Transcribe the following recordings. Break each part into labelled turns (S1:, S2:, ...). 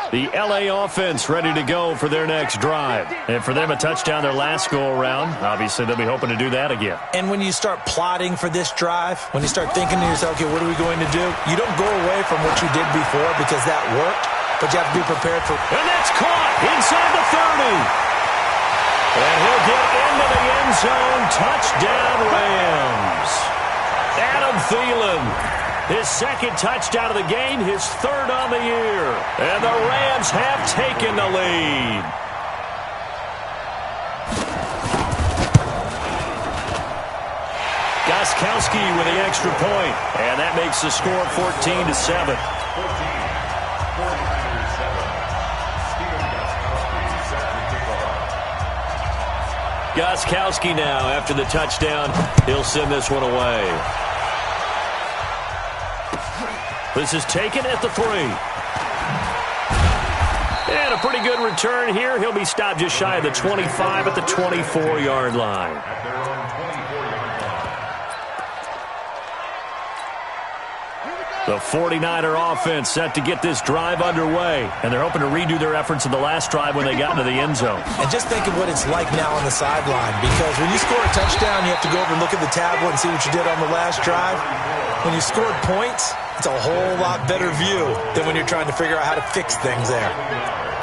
S1: The LA offense ready to go for their next drive. And for them, a touchdown their last go-around. Obviously, they'll be hoping to do that again.
S2: And when you start plotting for this drive, when you start thinking to yourself, okay, what are we going to do? You don't go away from what you did before because that worked, but you have to be prepared for...
S1: And that's caught inside the 30. And he'll get into the end zone. Touchdown, Rams. Adam Thielen. His second touchdown of the game, his third on the year. And the Rams have taken the lead. Gostkowski with the extra point. And that makes the score 14-7. Gostkowski now, after the touchdown, he'll send this one away. This is taken at the 3. And a pretty good return here. He'll be stopped just shy of the 25 at the 24-yard line. The 49er offense set to get this drive underway. And they're hoping to redo their efforts in the last drive when they got into the end zone.
S2: And just think of what it's like now on the sideline. Because when you score a touchdown, you have to go over and look at the tablet and see what you did on the last drive. When you scored points, it's a whole lot better view than when you're trying to figure out how to fix things there.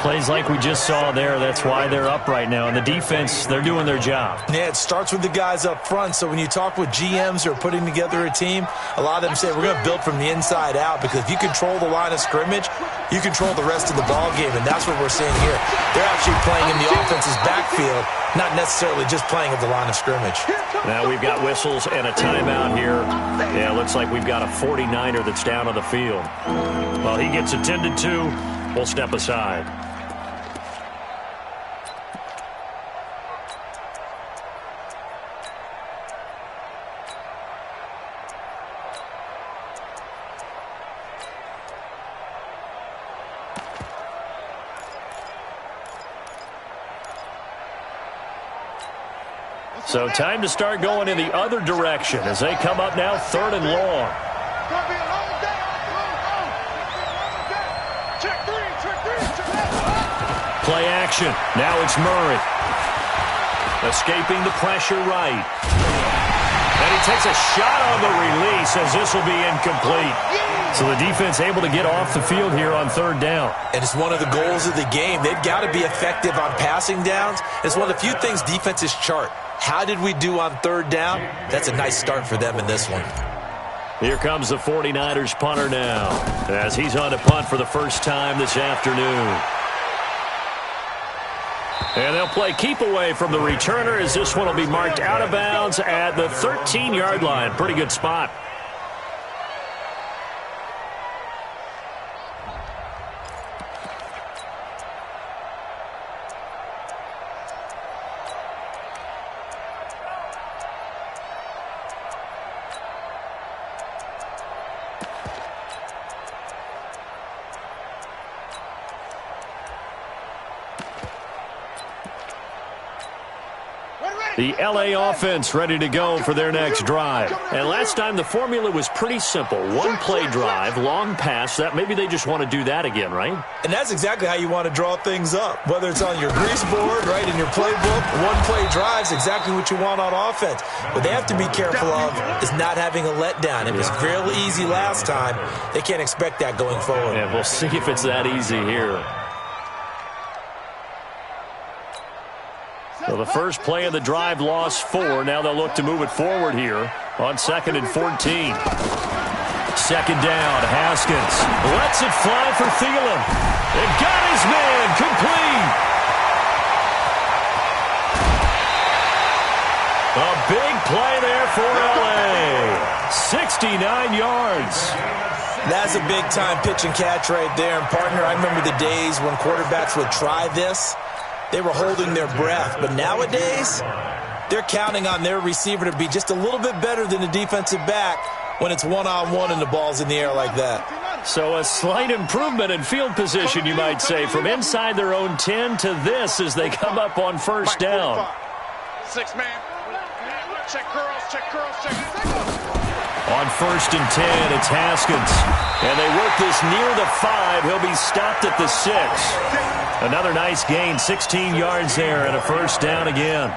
S1: Plays like we just saw there, that's why they're up right now. And the defense, they're doing their job.
S2: Yeah, it starts with the guys up front. So when you talk with GMs who are putting together a team, a lot of them say, we're going to build from the inside out. Because if you control the line of scrimmage, you control the rest of the ball game. And that's what we're seeing here. They're actually playing in the offense's backfield, not necessarily just playing at the line of scrimmage.
S1: Now we've got whistles and a timeout here. Yeah, it looks like we've got a 49er that's down on the field. Well, he gets attended to. We'll step aside. So time to start going in the other direction as they come up now 3rd and long. Play action. Now it's Murray. Escaping the pressure right. And he takes a shot on the release as this will be incomplete. So the defense able to get off the field here on 3rd down.
S2: And it's one of the goals of the game. They've got to be effective on passing downs. It's one of the few things defenses chart. How did we do on 3rd down? That's a nice start for them in this one.
S1: Here comes the 49ers punter now as he's on to punt for the first time this afternoon. And they'll play keep away from the returner as this one will be marked out of bounds at the 13-yard line. Pretty good spot. The LA offense ready to go for their next drive. And last time the formula was pretty simple. One play drive, long pass. That maybe they just want to do that again, right? And
S2: that's exactly how you want to draw things up. Whether it's on your grease board, right, in your playbook, one play drive is exactly what you want on offense. What they have to be careful of is not having a letdown. It was fairly easy last time. They can't expect that going forward.
S1: Yeah, we'll see if it's that easy here. So the first play of the drive lost 4. Now they'll look to move it forward here on 2nd and 14. 2nd down, Haskins lets it fly for Thielen. And got his man complete. A big play there for LA. 69 yards.
S2: That's a big-time pitch and catch right there. And, partner, I remember the days when quarterbacks would try this. They were holding their breath. But nowadays, they're counting on their receiver to be just a little bit better than the defensive back when it's one-on-one and the ball's in the air like that.
S1: So a slight improvement in field position, you might say, from inside their own 10 to this as they come up on 1st down.
S3: 6-man. Check curls, check curls, check.
S1: On 1st and 10, it's Haskins. And they work this near the 5. He'll be stopped at the 6. Another nice gain, 16 yards there and a first down again.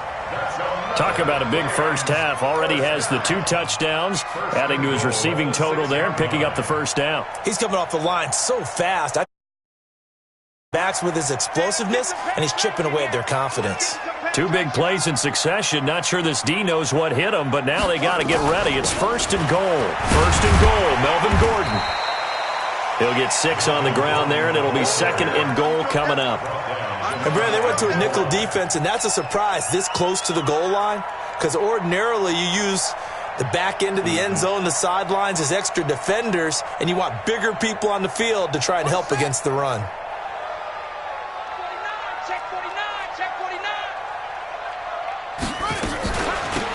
S1: Talk about a big first half. Already has the 2 touchdowns, adding to his receiving total there and picking up the first down.
S2: He's coming off the line so fast. Backs with his explosiveness, and he's chipping away at their confidence.
S1: 2 big plays in succession. Not sure this D knows what hit him, but now they got to get ready. It's 1st and goal. 1st and goal, Melvin Gordon. He'll get 6 on the ground there, and it'll be 2nd and goal coming up.
S2: And Brad, they went to a nickel defense, and that's a surprise this close to the goal line, because ordinarily you use the back end of the end zone, the sidelines as extra defenders, and you want bigger people on the field to try and help against the run.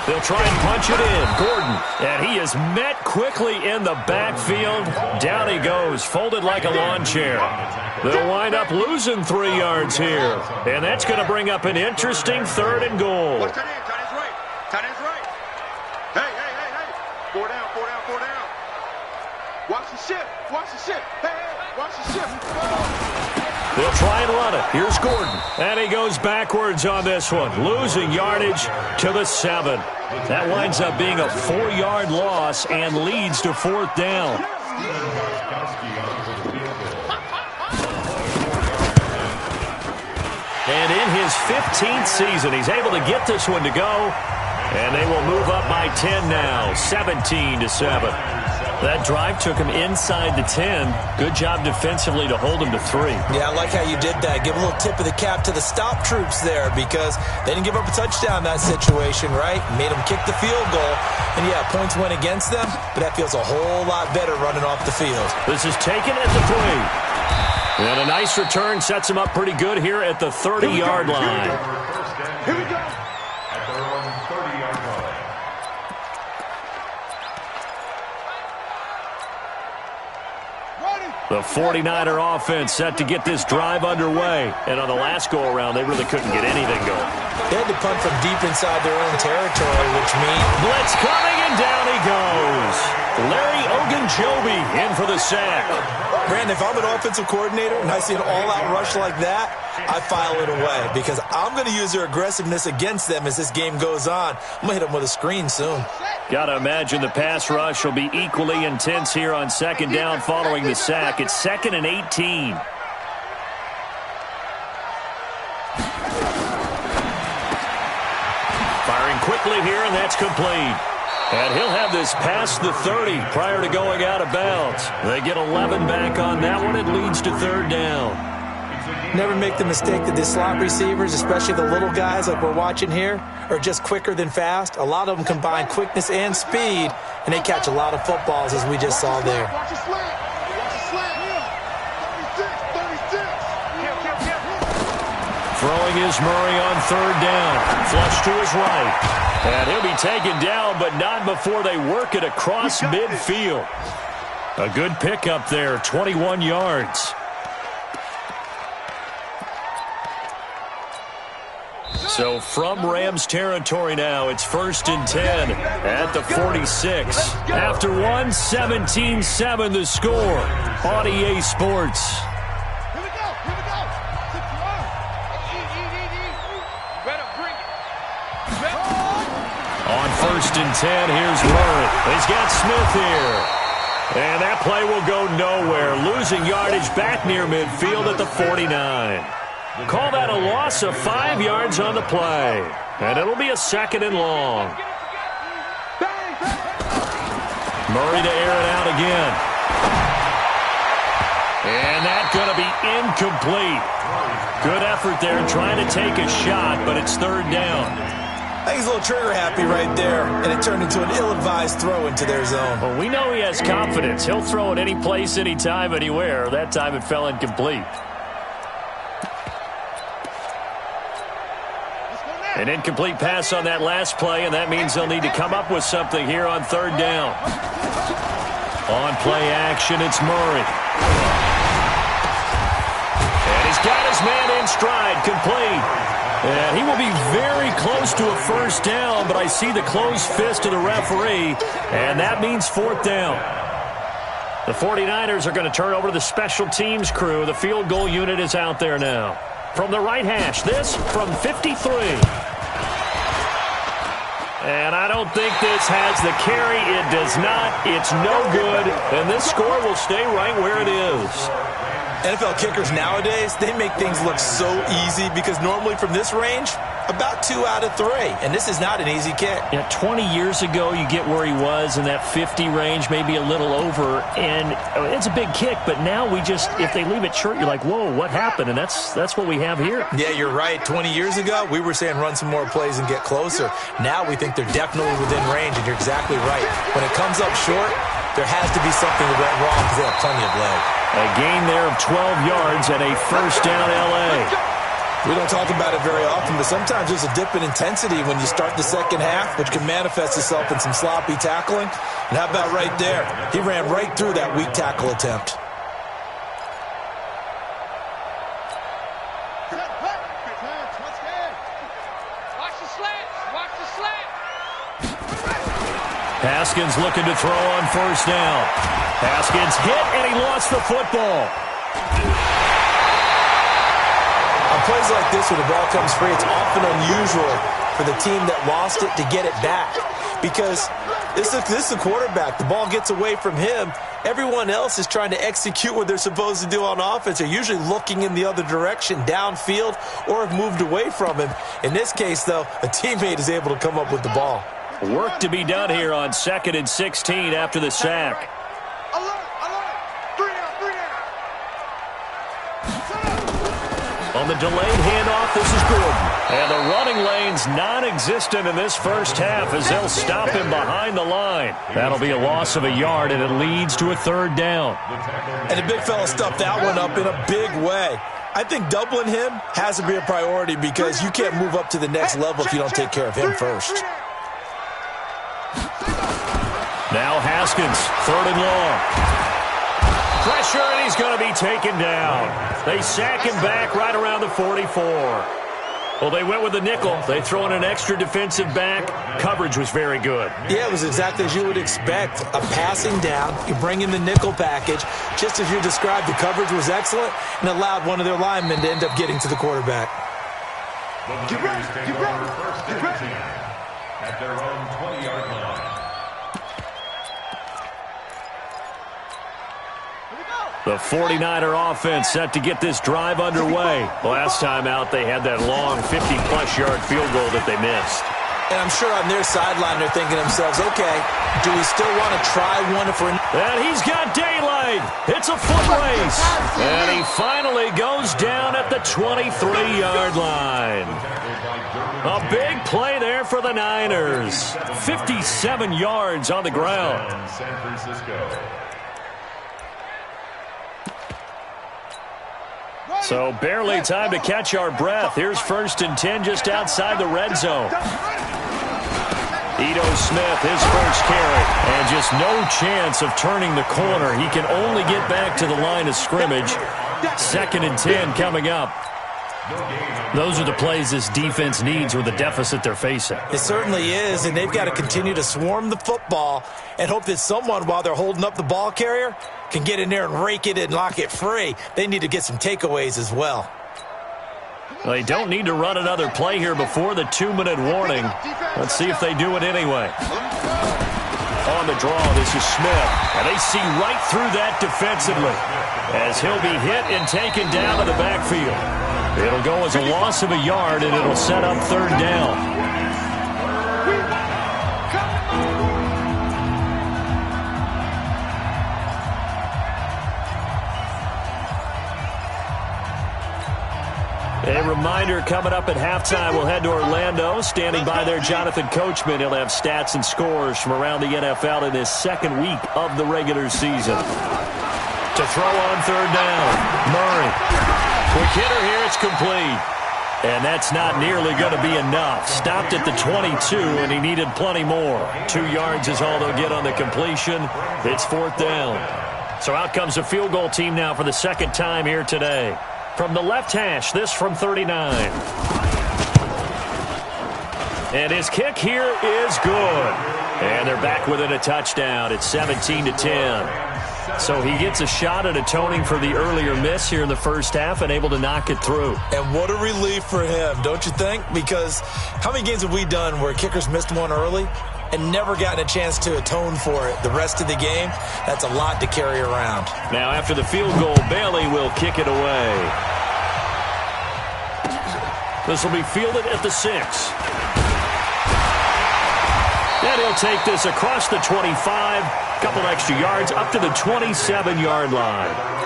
S1: They'll try and punch it in. Gordon. And he is met quickly in the backfield. Down he goes, folded like a lawn chair. They'll wind up losing 3 yards here. And that's going to bring up an interesting 3rd and goal.
S3: Watch tight end. Tight end's right. Tight end's right. Hey. 4 down. Watch the shift. Hey, watch the shift.
S1: They'll try and run it. Here's Gordon. And he goes backwards on this one, losing yardage to the 7. That winds up being a 4-yard loss and leads to 4th down. And in his 15th season, he's able to get this one to go. And they will move up by 10 now, 17-7. That drive took him inside the 10. Good job defensively to hold him to 3.
S2: Yeah, I like how you did that. Give a little tip of the cap to the stop troops there, because they didn't give up a touchdown in that situation, right? Made them kick the field goal. And, yeah, points went against them, but that feels a whole lot better running off the field.
S1: This is taken at the 3. And a nice return sets him up pretty good here at the 30-yard line.
S3: Here we go.
S1: The 49er offense set to get this drive underway. And on the last go-around, they really couldn't get anything going.
S2: They had to punt from deep inside their own territory, which means...
S1: Blitz coming, and down he goes. Larry Ogunjobi in for the sack.
S2: Brandon, if I'm an offensive coordinator and I see an all-out rush like that, I file it away, because I'm going to use their aggressiveness against them as this game goes on. I'm going to hit them with a screen soon.
S1: Got to imagine the pass rush will be equally intense here on 2nd down following the sack. It's 2nd and 18. Firing quickly here, and that's complete. And he'll have this past the 30 prior to going out of bounds. They get 11 back on that one. It leads to 3rd down.
S2: Never make the mistake that the slot receivers, especially the little guys like we're watching here, are just quicker than fast. A lot of them combine quickness and speed, and they catch a lot of footballs, as we just saw there.
S3: Watch the slant. Watch the slant. 36.
S1: Throwing is Murray on 3rd down. Flush to his right. And he'll be taken down, but not before they work it across midfield. A good pickup there, 21 yards. So from Rams territory now, it's 1st and 10 at the 46. After 1, 17-7 the score on EA Sports.
S3: Here we go.
S1: On 1st and 10, here's Murray. He's got Smith here. And that play will go nowhere. Losing yardage back near midfield at the 49. Call that a loss of 5 yards on the play. And it'll be a 2nd and long. Murray to air it out again. And that's going to be incomplete. Good effort there trying to take a shot, but it's 3rd down.
S2: I think he's a little trigger happy right there, and it turned into an ill-advised throw into their zone.
S1: Well, we know he has confidence. He'll throw it any place, anytime, anywhere. That time it fell incomplete. An incomplete pass on that last play, and that means they'll need to come up with something here on 3rd down. On play action, it's Murray. And he's got his man in stride, complete. And he will be very close to a first down, but I see the closed fist of the referee, and that means fourth down. The 49ers are going to turn over to the special teams crew. The field goal unit is out there now. From the right hash, this from 53. And I don't think this has the carry. It does not. It's no good. And this score will stay right where it is.
S2: NFL kickers nowadays, they make things look so easy because normally from this range, about 2 out of 3. And this is not an easy kick.
S1: Yeah, 20 years ago, you get where he was in that 50 range, maybe a little over. And it's a big kick, but now we just, if they leave it short, you're like, whoa, what happened? And that's what we have here.
S2: Yeah, you're right. 20 years ago, we were saying run some more plays and get closer. Now we think they're definitely within range, and you're exactly right. When it comes up short, there has to be something that went wrong because they have plenty of leg.
S1: A gain there of 12 yards and a first down L.A.
S2: We don't talk about it very often, but sometimes there's a dip in intensity when you start the second half, which can manifest itself in some sloppy tackling. And how about right there? He ran right through that weak tackle attempt.
S1: Haskins looking to throw on first down. Haskins hit, and he lost the football.
S2: On plays like this, when the ball comes free, it's often unusual for the team that lost it to get it back. Because this is a quarterback. The ball gets away from him. Everyone else is trying to execute what they're supposed to do on offense. They're usually looking in the other direction, downfield, or have moved away from him. In this case, though, a teammate is able to come up with the ball.
S1: Work to be done here on 2nd and 16 after the sack. On the delayed handoff, this is Gordon. And the running lane's non-existent in this first half as they'll stop him behind the line. That'll be a loss of a yard, and it leads to a third down.
S2: And the big fella stuffed that one up in a big way. I think doubling him has to be a priority because you can't move up to the next level if you don't take care of him first.
S1: Now Haskins, 3rd and long. Pressure, and he's going to be taken down. They sack him back right around the 44. Well, they went with the nickel. They throw in an extra defensive back. Coverage was very good.
S2: Yeah, it was exactly as you would expect. A passing down. You bring in the nickel package. Just as you described, the coverage was excellent and allowed one of their linemen to end up getting to the quarterback.
S4: Get ready, get ready, get ready. At their own 20-yard line.
S1: The 49er offense set to get this drive underway. Last time out, they had that long 50-plus yard field goal that they missed.
S2: And I'm sure on their sideline they're thinking to themselves, okay, do we still want to try one if we're...
S1: And he's got daylight. It's a foot race. And he finally goes down at the 23-yard line. A big play there for the Niners. 57 yards on the ground.
S4: San Francisco.
S1: So barely time to catch our breath. Here's 1st and 10 just outside the red zone. Ito Smith, his first carry. And just no chance of turning the corner. He can only get back to the line of scrimmage. 2nd and 10 coming up. Those are the plays this defense needs with the deficit they're facing.
S2: It certainly is, and they've got to continue to swarm the football and hope that someone, while they're holding up the ball carrier, can get in there and rake it and lock it free. They need to get some takeaways as well.
S1: They don't need to run another play here before the 2-minute warning. Let's see if they do it anyway. On the draw, this is Smith. And they see right through that defensively as he'll be hit and taken down to the backfield. It'll go as a loss of a yard, and it'll set up 3rd down. A reminder, coming up at halftime, we'll head to Orlando. Standing by there, Jonathan Coachman. He'll have stats and scores from around the NFL in this 2nd week of the regular season. To throw on 3rd down, Murray. Quick hitter here, it's complete. And that's not nearly going to be enough. Stopped at the 22, and he needed plenty more. 2 yards is all they'll get on the completion. It's 4th down. So out comes a field goal team now for the 2nd time here today. From the left hash, this from 39. And his kick here is good. And they're back within a touchdown. It's 17-10. So he gets a shot at atoning for the earlier miss here in the first half and able to knock it through.
S2: And what a relief for him, don't you think? Because how many games have we done where kickers missed one early and never gotten a chance to atone for it the rest of the game? That's a lot to carry around.
S1: Now after the field goal, Bailey will kick it away. This will be fielded at the 6. And he'll take this across the 25, couple extra yards, up to the 27-yard line.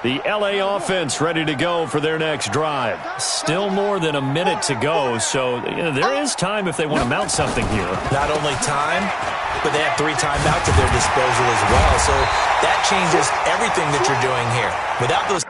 S1: The L.A. offense ready to go for their next drive. Still more than a minute to go, so there is time if they want to mount something here.
S2: Not only time, but they have 3 timeouts at their disposal as well. So that changes everything that you're doing here. Without those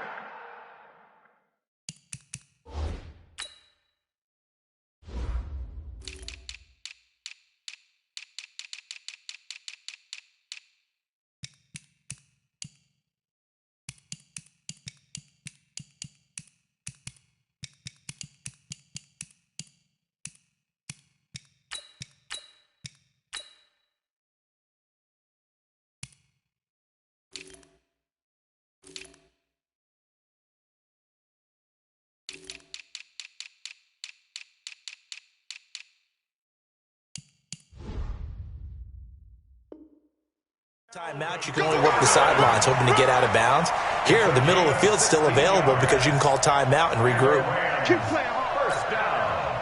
S2: timeout, you can only work the sidelines, hoping to get out of bounds. Here, the middle of the field is still available because you can call timeout and regroup.
S4: First down.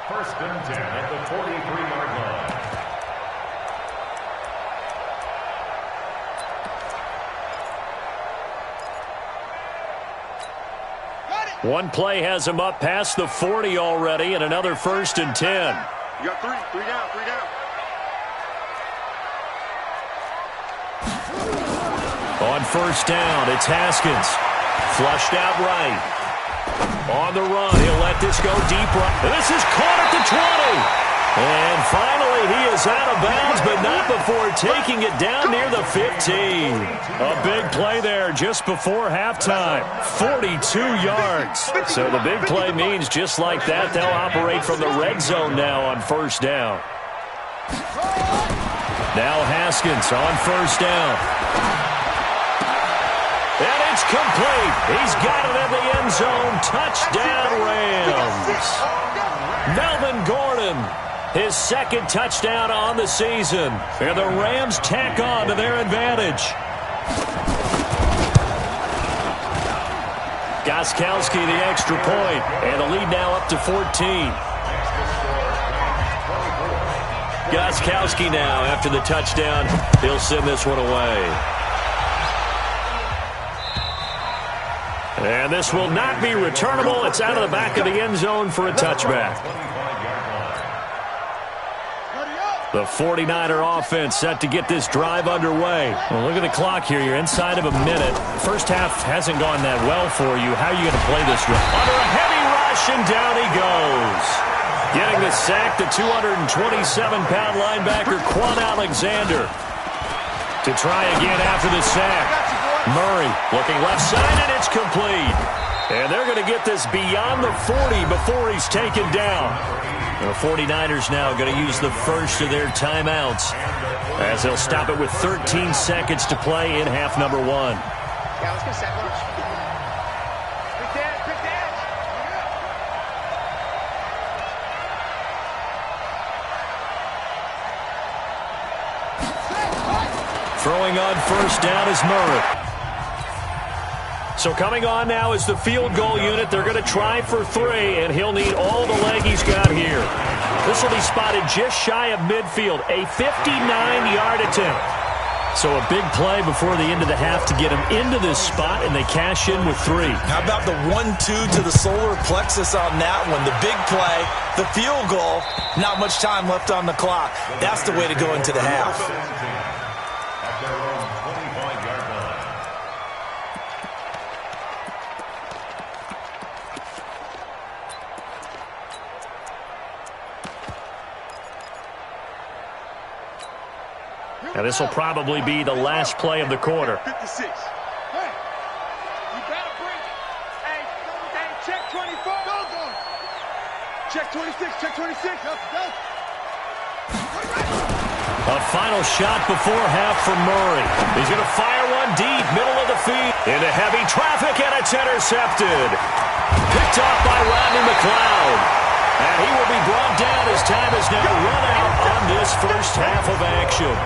S4: First and 10 at the 43-yard line.
S1: One play has him up past the 40 already, and another first and 10.
S3: You got 3 down, 3 down.
S1: On first down, it's Haskins. Flushed out right. On the run, he'll let this go deep right. This is caught at the 20. And finally, he is out of bounds, but not before taking it down near the 15. A big play there just before halftime. 42 yards. So the big play means just like that, they'll operate from the red zone now on first down. Now Haskins on first down. And it's complete. He's got it in the end zone. Touchdown, Rams. Melvin Gordon, his second touchdown on the season. And the Rams tack on to their advantage. Gostkowski the extra point. And the lead now up to 14. Gostkowski now after the touchdown. He'll send this one away. And this will not be returnable. It's out of the back of the end zone for a touchback. The 49er offense set to get this drive underway. Well, look at the clock here. You're inside of a minute. First half hasn't gone that well for you. How are you going to play this one? Under a heavy rush, and down he goes. Getting the sack, the 227-pound linebacker, Quan Alexander. To try again after the sack. Murray looking left side, and it's complete. And they're going to get this beyond the 40 before he's taken down. The 49ers now going to use the first of their timeouts as they'll stop it with 13 seconds to play in half number 1.
S3: Yeah, let's get set lunch. Quick dance.
S1: Throwing on first down is Murray. So coming on now is the field goal unit. They're going to try for 3, and he'll need all the leg he's got here. This will be spotted just shy of midfield, a 59-yard attempt. So a big play before the end of the half to get him into this spot, and they cash in with 3.
S2: How about the 1-2 to the solar plexus on that one? The big play, the field goal, not much time left on the clock. That's the way to go into the half.
S4: At their own 25-yard line.
S1: And this will probably be the last play of the quarter.
S3: 56. Hey, you gotta bring it. Hey, check 24. Go. Check 26, check 26. Go.
S1: A final shot before half for Murray. He's going to fire one deep, middle of the field. Into heavy traffic, and it's intercepted. Picked off by Rodney McLeod. And he will be brought down as time is now run out on this first half of action.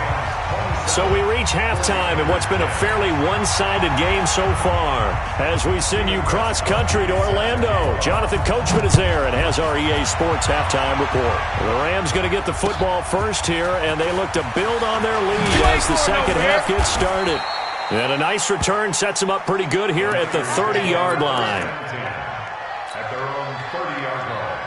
S1: So we reach halftime in what's been a fairly one-sided game so far. As we send you cross-country to Orlando, Jonathan Coachman is there and has our EA Sports halftime report. The Rams going to get the football first here, and they look to build on their lead as the second half gets started. And a nice return sets them up pretty good here at the 30-yard line.
S4: At their own 30-yard line.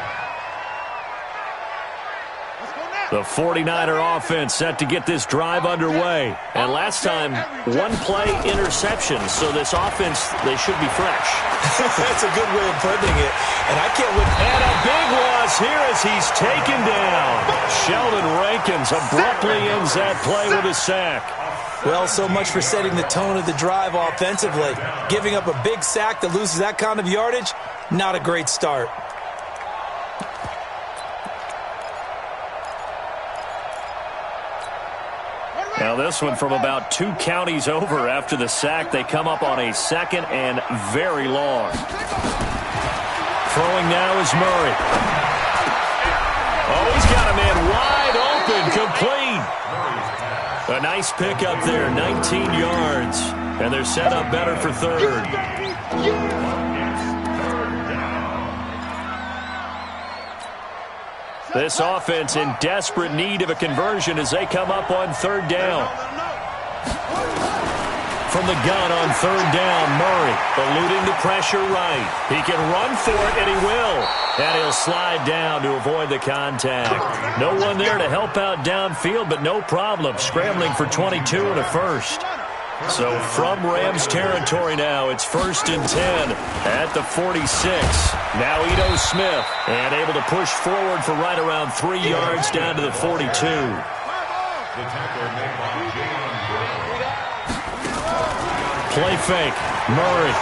S1: The 49er offense set to get this drive underway. And last time, one-play interception. So this offense, they should be fresh.
S2: That's a good way of putting it. And I can't wait.
S1: And a big loss here as he's taken down. Sheldon Rankins abruptly ends that play with a sack.
S2: Well, so much for setting the tone of the drive offensively. Giving up a big sack that loses that kind of yardage, not a great start.
S1: Now this one from about 2 counties over after the sack. They come up on a second and very long. Throwing now is Murray. Oh, he's got a man wide open, complete. A nice pickup there, 19 yards. And they're set up better for third. This offense in desperate need of a conversion as they come up on third down. From the gun on third down, Murray eluding the pressure right. He can run for it, and he will. And he'll slide down to avoid the contact. No one there to help out downfield, but no problem. Scrambling for 22 and a first. So from Rams territory now, it's 1st and 10 at the 46. Now Ito Smith, and able to push forward for right around 3 yards down to the 42.
S4: The tackle made by Jalen Brown.
S1: Play fake. Murray.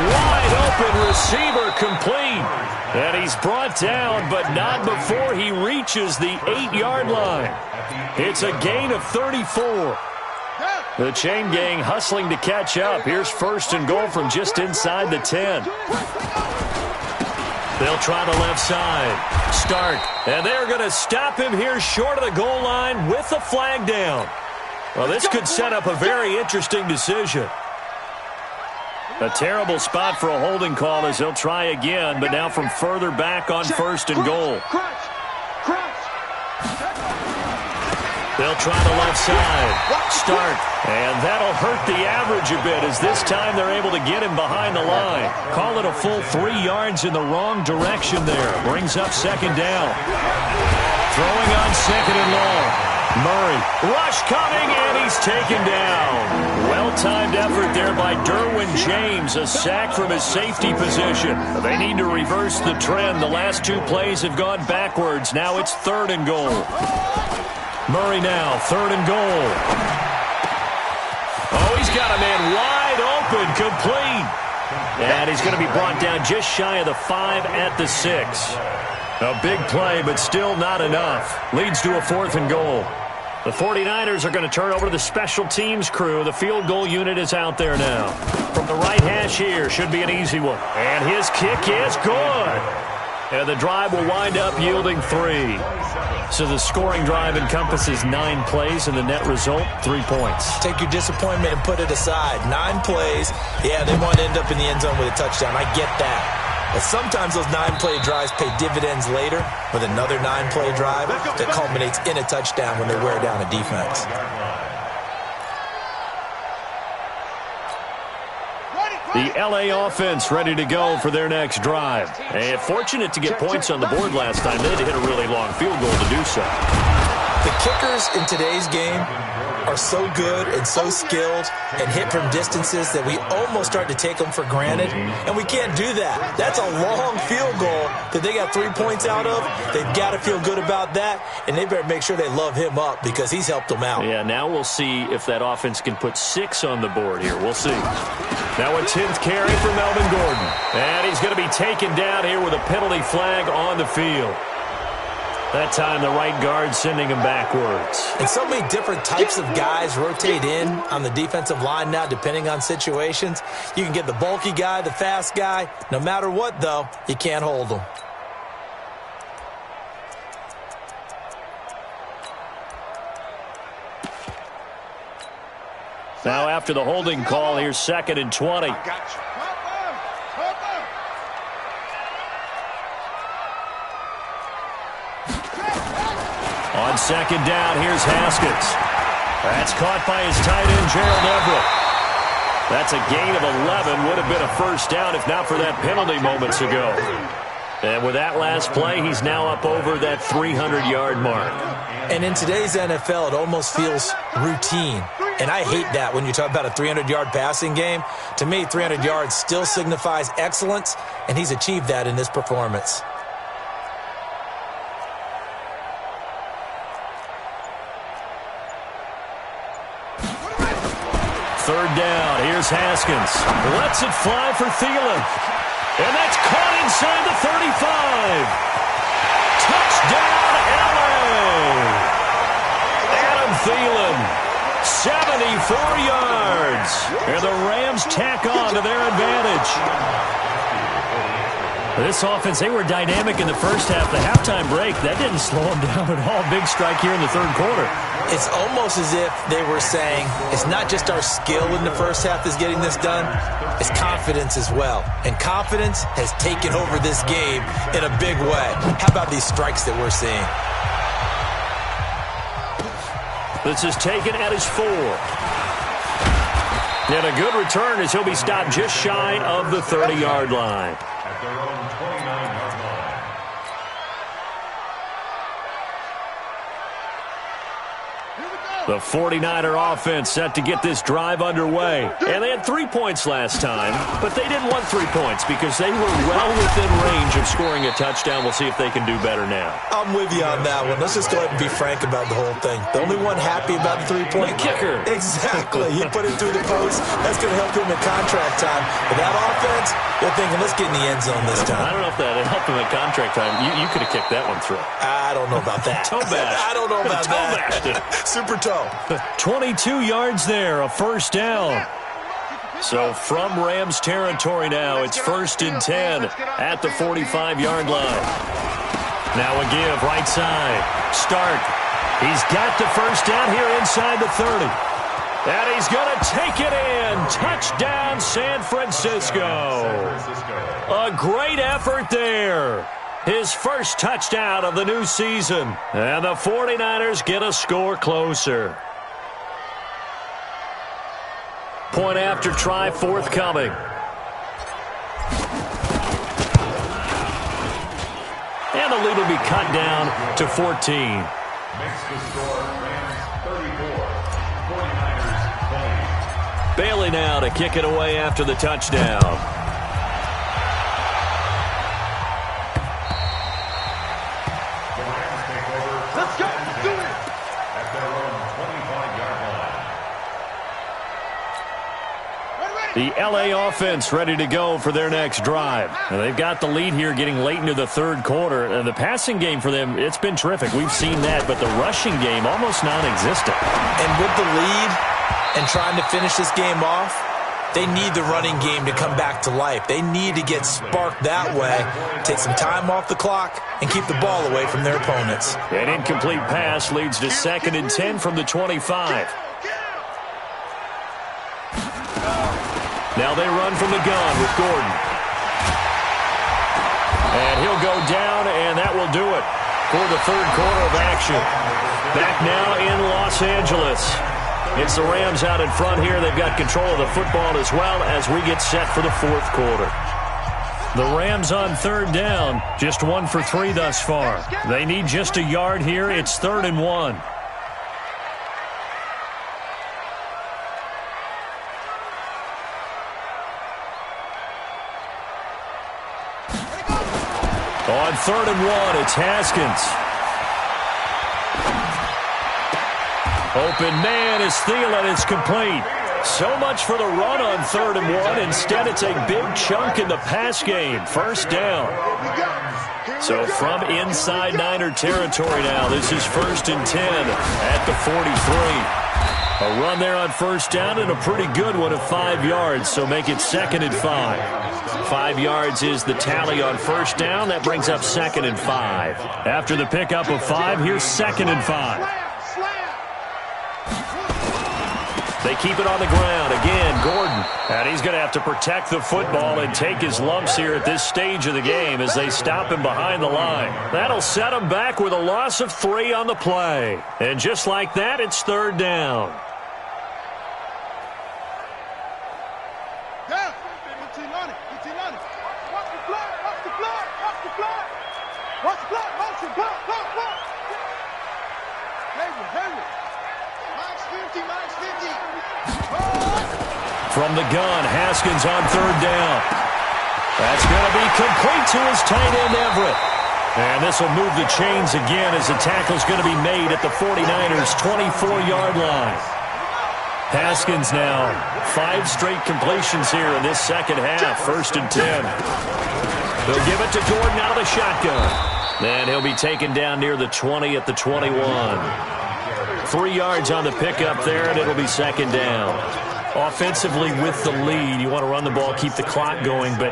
S1: Wide open receiver complete. And he's brought down, but not before he reaches the 8-yard line. It's a gain of 34. The chain gang hustling to catch up. Here's 1st and goal from just inside the 10. They'll try the left side. Start. And they're going to stop him here short of the goal line with the flag down. Well, this could set up a very interesting decision. A terrible spot for a holding call as they'll try again, but now from further back on 1st and goal. They'll try the left side. Start. And that'll hurt the average a bit as this time they're able to get him behind the line. Call it a full 3 yards in the wrong direction there. Brings up 2nd down. Throwing on 2nd and long. Murray, rush coming, and he's taken down. Well-timed effort there by Derwin James, a sack from his safety position. They need to reverse the trend. The last 2 plays have gone backwards. Now it's 3rd and goal. Murray now, 3rd and goal. Oh, he's got a man wide open, complete. And he's going to be brought down just shy of the 5 at the 6. A big play, but still not enough. Leads to a 4th and goal. The 49ers are going to turn over to the special teams crew. The field goal unit is out there now. From the right hash here, should be an easy one. And his kick is good. And the drive will wind up yielding 3. So the scoring drive encompasses 9 plays, and the net result, 3 points.
S2: Take your disappointment and put it aside. 9 plays. Yeah, they want to end up in the end zone with a touchdown. I get that. But sometimes those 9-play drives pay dividends later with another 9-play drive that culminates in a touchdown when they wear down a defense.
S1: The LA offense ready to go for their next drive. And fortunate to get points on the board last time. They had to hit a really long field goal to do so.
S2: The kickers in today's game are so good and so skilled and hit from distances that we almost start to take them for granted, and we can't do that. That's a long field goal that they got 3 points out of. They've got to feel good about that, and they better make sure they love him up because he's helped them out.
S1: Yeah, now we'll see if that offense can put 6 on the board here. We'll see. Now a 10th carry for Melvin Gordon. And he's going to be taken down here with a penalty flag on the field. That time the right guard sending him backwards.
S2: And so many different types of guys rotate in on the defensive line now depending on situations. You can get the bulky guy, the fast guy. No matter what, though, you can't hold them.
S1: Now after the holding call, here's 2nd and 20.
S3: I got you.
S1: On 2nd down, here's Haskins. That's caught by his tight end, Gerald Everett. That's a gain of 11. Would have been a first down if not for that penalty moments ago. And with that last play, he's now up over that 300-yard mark.
S2: And in today's NFL, it almost feels routine. And I hate that when you talk about a 300-yard passing game. To me, 300 yards still signifies excellence, and he's achieved that in this performance.
S1: 3rd down. Here's Haskins. Lets it fly for Thielen. And that's caught inside the 35. Touchdown, L.A. Adam Thielen, 74 yards. And the Rams tack on to their advantage. This offense, they were dynamic in the first half. The halftime break, that didn't slow them down at all. Big strike here in the 3rd quarter.
S2: It's almost as if they were saying, it's not just our skill in the first half that's getting this done, it's confidence as well. And confidence has taken over this game in a big way. How about these strikes that we're seeing?
S1: This is taken at his 4. And a good return as he'll be stopped just shy of the 30-yard line.
S4: At their own 29-yard line.
S1: The 49er offense set to get this drive underway. And they had 3 points last time, but they didn't want 3 points because they were well within range of scoring a touchdown. We'll see if they can do better now.
S2: I'm with you on that one. Let's just go ahead and be frank about the whole thing. The only one happy about the 3-point
S1: kicker.
S2: Exactly. He put it through the post. That's going to help him in contract time. But that offense, they're thinking, let's get in the end zone this time.
S1: I don't know if that helped him at contract time. You could have kicked that one through.
S2: I don't know about that.
S1: Toe bash.
S2: I don't know about
S1: toe
S2: that.
S1: bashed it.
S2: Super toe.
S1: 22 yards there, a first down. So from Rams territory now, it's 1st and 10 at the 45-yard line. Now a give, right side. Stark. He's got the first down here inside the 30. And he's going to take it in. Touchdown, San Francisco. A great effort there. His first touchdown of the new season. And the 49ers get a score closer. Point after try forthcoming. And the lead will be cut down to 14.
S4: Makes the score Rams 34, 49ers 20.
S1: Bailey now to kick it away after the touchdown.
S3: Let's go. Do it.
S4: At their own 25-yard line.
S1: The LA offense ready to go for their next drive. And they've got the lead here getting late into the 3rd quarter. And the passing game for them, it's been terrific. We've seen that, but the rushing game almost non-existent.
S2: And with the lead and trying to finish this game off, they need the running game to come back to life. They need to get sparked that way, take some time off the clock, and keep the ball away from their opponents.
S1: An incomplete pass leads to 2nd and 10 from the 25. Now they run from the gun with Gordon. And he'll go down, and that will do it for the 3rd quarter of action. Back now in Los Angeles. It's the Rams out in front here. They've got control of the football as well as we get set for the 4th quarter. The Rams on 3rd down, just 1 for 3 thus far. They need just a yard here. It's 3rd and 1. On 3rd and 1, it's Haskins. Open man is Thielen. It's complete. So much for the run on 3rd and 1. Instead, it's a big chunk in the pass game. First down. So from inside Niner territory now, this is 1st and 10 at the 43. A run there on first down and a pretty good one of 5 yards, so make it 2nd and 5. 5 yards is the tally on first down. That brings up 2nd and 5. After the pickup of 5, here's 2nd and 5. They keep it on the ground. Again, Gordon. And he's going to have to protect the football and take his lumps here at this stage of the game as they stop him behind the line. That'll set him back with a loss of 3 on the play. And just like that, it's 3rd down. From the gun, Haskins on 3rd down. That's going to be complete to his tight end, Everett. And this will move the chains again as the tackle's going to be made at the 49ers' 24-yard line. Haskins now, 5 straight completions here in this second half, 1st and 10. They'll give it to Gordon out of the shotgun. And he'll be taken down near the 20 at the 21. 3 yards on the pickup there, and it'll be 2nd down. Offensively with the lead, you want to run the ball, keep the clock going, but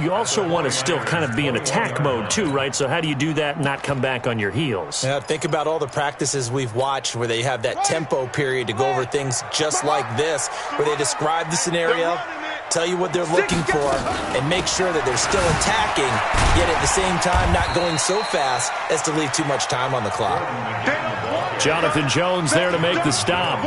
S1: you also want to still kind of be in attack mode too, right? So how do you do that and not come back on your heels?
S2: Yeah, think about all the practices we've watched where they have that tempo period to go over things just like this, where they describe the scenario, tell you what they're looking for, and make sure that they're still attacking, yet at the same time not going so fast as to leave too much time on the clock.
S1: Jonathan Jones there to make the stop.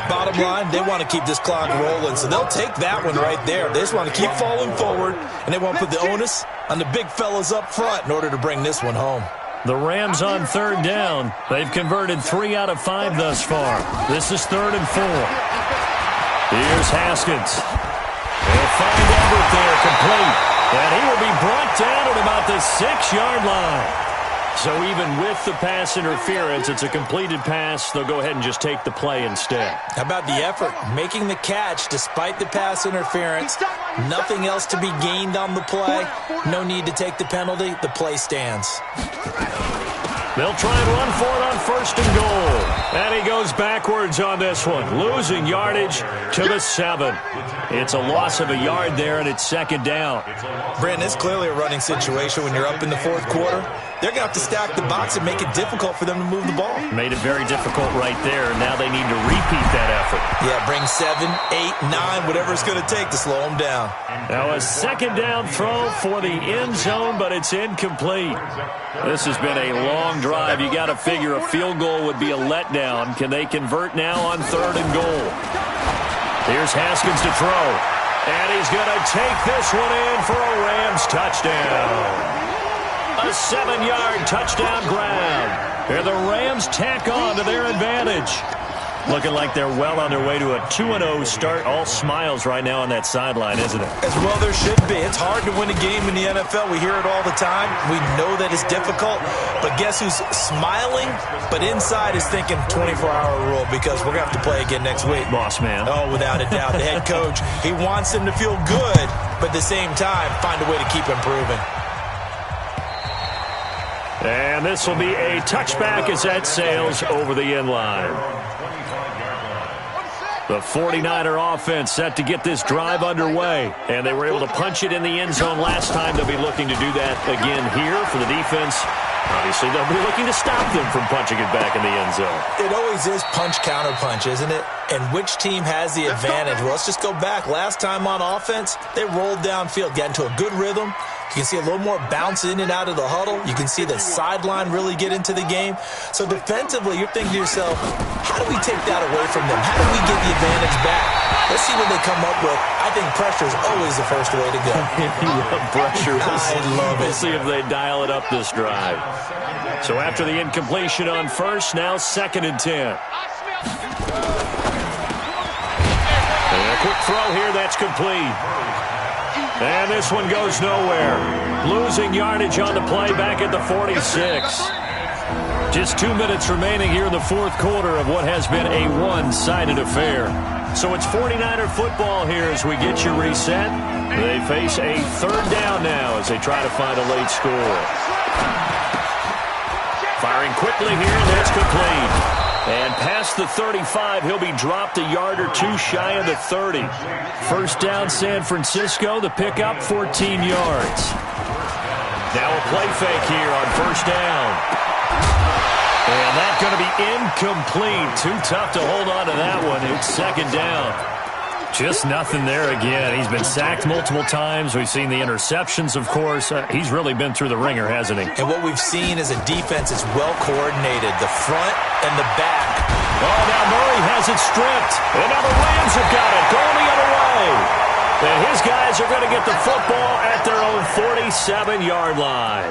S2: Bottom line, they want to keep this clock rolling, so they'll take that one right there. They just want to keep falling forward, and they want to put the onus on the big fellas up front in order to bring this one home.
S1: The Rams on 3rd down. They've converted 3 out of 5 thus far. This is 3rd and 4. Here's Haskins. They'll find Everett there, complete. And he will be brought down at about the 6-yard line. So even with the pass interference, it's a completed pass. They'll go ahead and just take the play instead.
S2: How about the effort? Making the catch despite the pass interference. Nothing else to be gained on the play. No need to take the penalty. The play stands.
S1: They'll try and run for it on 1st and goal. And he goes backwards on this one, losing yardage to the 7. It's a loss of a yard there, and it's 2nd down.
S2: Brandon, it's clearly a running situation when you're up in the 4th quarter. They're going to have to stack the box and make it difficult for them to move the ball.
S1: Made it very difficult right there. Now they need to repeat that effort.
S2: Yeah, bring 7, 8, 9, whatever it's going to take to slow them down.
S1: Now a 2nd down throw for the end zone, but it's incomplete. This has been a long drive. You got to figure a field goal would be a letdown. Can they convert now on 3rd and goal? Here's Haskins to throw. And he's going to take this one in for a Rams touchdown. A 7-yard touchdown grab. Here the Rams tack on to their advantage. Looking like they're well on their way to a 2-0 start. All smiles right now on that sideline, isn't it?
S2: As well there should be. It's hard to win a game in the NFL. We hear it all the time. We know that it's difficult. But guess who's smiling? But inside is thinking 24-hour rule because we're going to have to play again next week.
S1: Boss man.
S2: Oh, without a doubt. The head coach, he wants them to feel good, but at the same time, find a way to keep improving.
S1: And this will be a touchback as that sails over the end line. The 49er offense set to get this drive underway. And they were able to punch it in the end zone last time. They'll be looking to do that again here for the defense. Obviously, they'll be looking to stop them from punching it back in the end zone.
S2: It always is punch-counter-punch, isn't it? And which team has the advantage? Well, let's just go back. Last time on offense, they rolled downfield, got into a good rhythm. You can see a little more bounce in and out of the huddle. You can see the sideline really get into the game. So defensively, you're thinking to yourself, how do we take that away from them? How do we get the advantage back? Let's see what they come up with. I think pressure is always the first way to go.
S1: You love pressure.
S2: I love it.
S1: We'll see if they dial it up this drive. So after the incompletion on first, now 2nd and 10. And a quick throw here, that's complete. And this one goes nowhere. Losing yardage on the play back at the 46. Just 2 minutes remaining here in the fourth quarter of what has been a one-sided affair. So it's 49er football here as we get you reset. They face a third down now as they try to find a late score. Firing quickly here, and that's complete. And past the 35, he'll be dropped a yard or two shy of the 30. First down, San Francisco. The pickup, 14 yards. Now a play fake here on first down. And that's going to be incomplete. Too tough to hold on to that one. It's second down. Just nothing there again. He's been sacked multiple times. We've seen the interceptions, of course. He's really been through the ringer, hasn't he?
S2: And what we've seen is a defense that's well coordinated, the front and the back.
S1: Oh, now Murray has it stripped. And now the Rams have got it. Going the other way. And his guys are going to get the football at their own 47-yard line.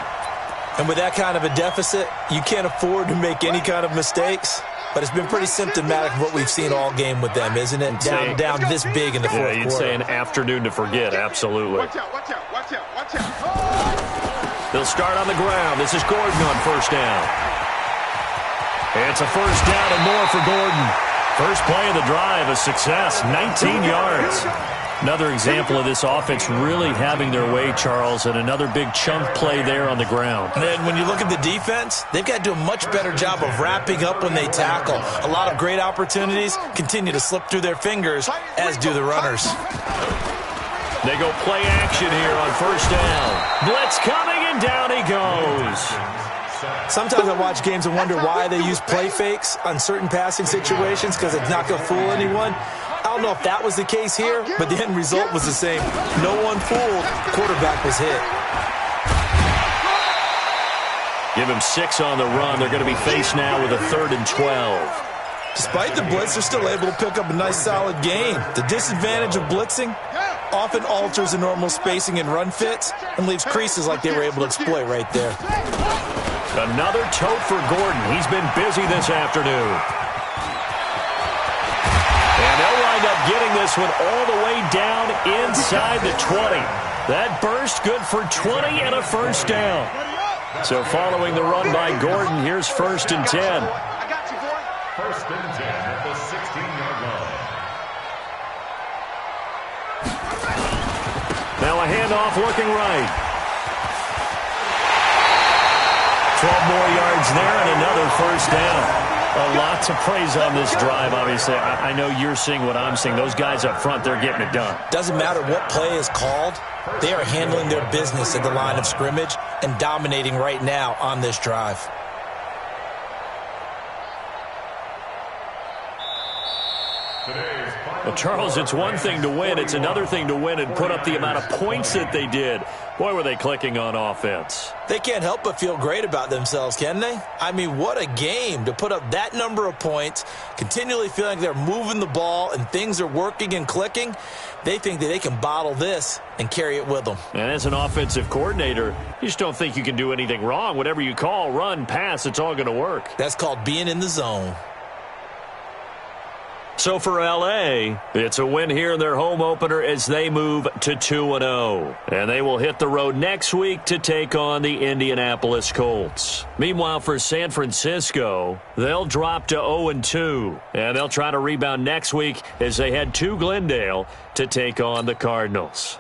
S2: And with that kind of a deficit, you can't afford to make any kind of mistakes. But it's been pretty symptomatic of what we've seen all game with them, isn't it? Down this big in the fourth quarter.
S1: You'd say an afternoon to forget, absolutely.
S3: Watch out, watch out, watch out, watch out.
S1: They'll start on the ground. This is Gordon on first down. It's a first down and more for Gordon. First play of the drive, a success, 19 yards. Another example of this offense really having their way, Charles, and another big chunk play there on the ground.
S2: And then when you look at the defense, they've got to do a much better job of wrapping up when they tackle. A lot of great opportunities continue to slip through their fingers, as do the runners.
S1: They go play action here on first down. Blitz coming, and down he goes.
S2: Sometimes I watch games and wonder why they use play fakes on certain passing situations because it's not going to fool anyone. I don't know if that was the case here, but the end result was the same. No one fooled. Quarterback was hit.
S1: Give him 6 on the run. They're going to be faced now with a 3rd and 12.
S2: Despite the blitz, they're still able to pick up a nice, solid gain. The disadvantage of blitzing often alters the normal spacing and run fits and leaves creases like they were able to exploit right there.
S1: Another tote for Gordon. He's been busy this afternoon. And they'll wind up getting this one all the way down inside the 20. That burst good for 20 and a first down. So following the run by Gordon, here's 1st and 10.
S3: I got you, boy.
S4: 1st and 10 at the 16-yard line.
S1: Now a handoff looking right. 12 more yards there and another first down. A lot to praise on this drive, obviously. I know you're seeing what I'm seeing. Those guys up front, they're getting it done.
S2: Doesn't matter what play is called. They are handling their business at the line of scrimmage and dominating right now on this drive.
S1: Well, Charles, it's one thing to win. It's another thing to win and put up the amount of points that they did. Boy, were they clicking on offense.
S2: They can't help but feel great about themselves, can they? I mean, what a game to put up that number of points, continually feeling like they're moving the ball and things are working and clicking. They think that they can bottle this and carry it with them.
S1: And as an offensive coordinator, you just don't think you can do anything wrong. Whatever you call, run, pass, it's all going to work.
S2: That's called being in the zone.
S1: So for L.A., it's a win here in their home opener as they move to 2-0. And they will hit the road next week to take on the Indianapolis Colts. Meanwhile, for San Francisco, they'll drop to 0-2. And they'll try to rebound next week as they head to Glendale to take on the Cardinals.